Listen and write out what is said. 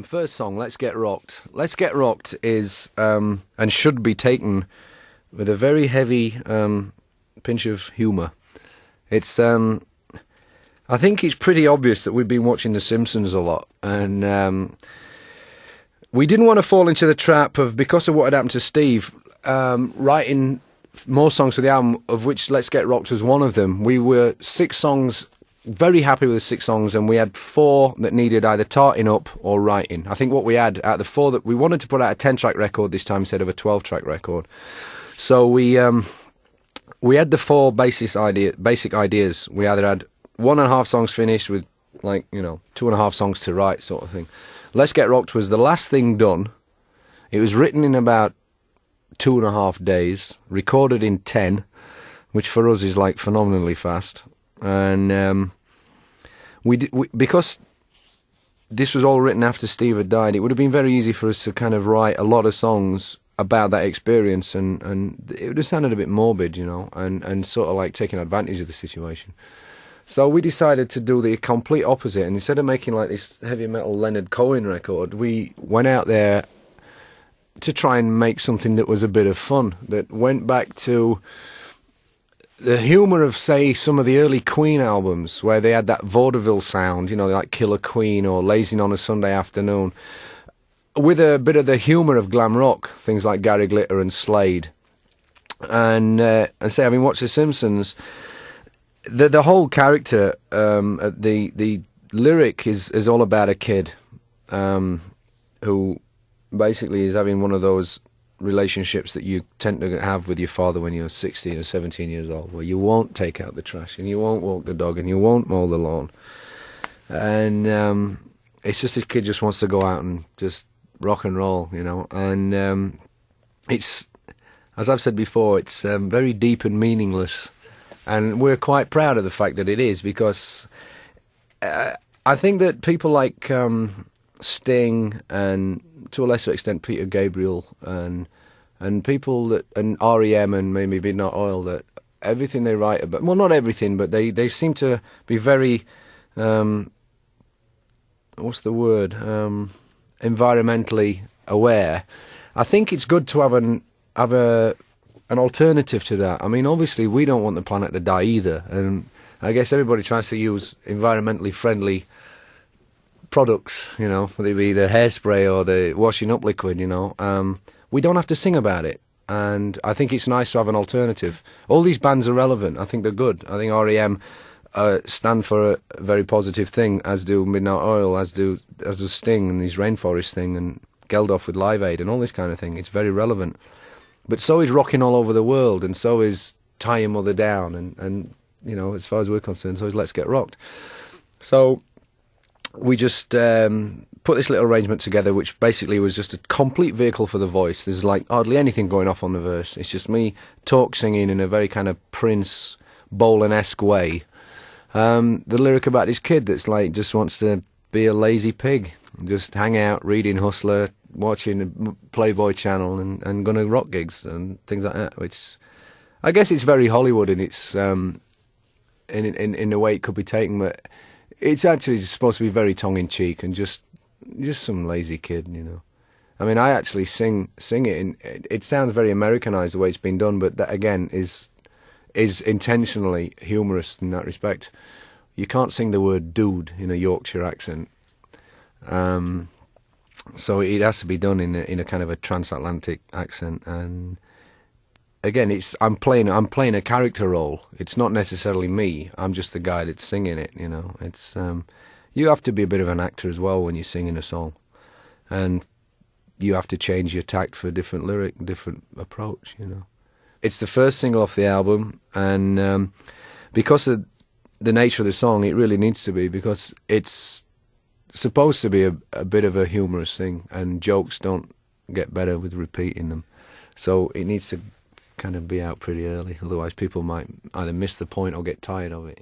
First song, Let's Get Rocked. Let's Get Rocked is, and should be taken with a very heavy pinch of humour. It's, I think it's pretty obvious that we've been watching The Simpsons a lot, and we didn't want to fall into the trap of, because of what had happened to Steve, writing more songs for the album, of which Let's Get Rocked was one of them. We were 6 songs, very happy with the 6 songs, and we had 4 that needed either tarting up or writing. I think what we had out of the 4, that we wanted to put out a 10-track record this time instead of a 12-track record. So we had the 4 basic ideas. We either had 1.5 songs finished with, 2.5 songs to write, sort of thing. Let's Get Rocked was the last thing done. It was written in about 2.5 days, recorded in 10, which for us is phenomenally fast. And because this was all written after Steve had died, it would have been very easy for us to kind of write a lot of songs about that experience, and it would have sounded a bit morbid, and sort of taking advantage of the situation. So we decided to do the complete opposite, and instead of making this heavy metal Leonard Cohen record, we went out there to try and make something that was a bit of fun, that went back to the humour of, say, some of the early Queen albums, where they had that vaudeville sound, like Killer Queen or Lazing on a Sunday Afternoon, with a bit of the humour of glam rock, things like Gary Glitter and Slade. And say, having watched The Simpsons, the whole character, the lyric is all about a kid who basically is having one of those relationships that you tend to have with your father when you're 16 or 17 years old, where you won't take out the trash and you won't walk the dog and you won't mow the lawn. And it's just this kid just wants to go out and just rock and roll, And it's, as I've said before, it's very deep and meaningless. And we're quite proud of the fact that it is, because I think that people like Sting and, to a lesser extent, Peter Gabriel and people that, and REM and maybe Midnight Oil, that everything they write about, well, not everything, but they seem to be very, what's the word, environmentally aware. I think it's good to have an alternative to that. I mean, obviously, we don't want the planet to die either, and I guess everybody tries to use environmentally friendly products, whether it be the hairspray or the washing up liquid, we don't have to sing about it, and I think it's nice to have an alternative. All these bands are relevant. I think they're good. I think REM stand for a very positive thing, as do Midnight Oil, as does Sting and his Rainforest thing, and Geldof with Live Aid and all this kind of thing. It's very relevant. But so is rocking all over the world, and so is Tie Your Mother Down, and as far as we're concerned, so is Let's Get Rocked. So we just put this little arrangement together, which basically was just a complete vehicle for the voice. There's hardly anything going off on the verse. It's just me singing in a very kind of Prince, Bolan-esque way. The lyric about this kid that's just wants to be a lazy pig, just hang out, reading Hustler, watching the Playboy channel, and going to rock gigs and things like that, which I guess it's very Hollywood in its in the way it could be taken, but it's actually supposed to be very tongue-in-cheek and just some lazy kid, I mean, I actually sing it, and it sounds very Americanized the way it's been done, but that again is intentionally humorous in that respect. You can't sing the word dude in a Yorkshire accent. So it has to be done in a kind of a transatlantic accent, and again, I'm playing a character role. It's not necessarily me. I'm just the guy that's singing it. It's you have to be a bit of an actor as well when you're singing a song, and you have to change your tact for different lyric, different approach. It's the first single off the album, and because of the nature of the song, it really needs to be, because it's supposed to be a bit of a humorous thing, and jokes don't get better with repeating them. So it needs to kind of be out pretty early, otherwise people might either miss the point or get tired of it,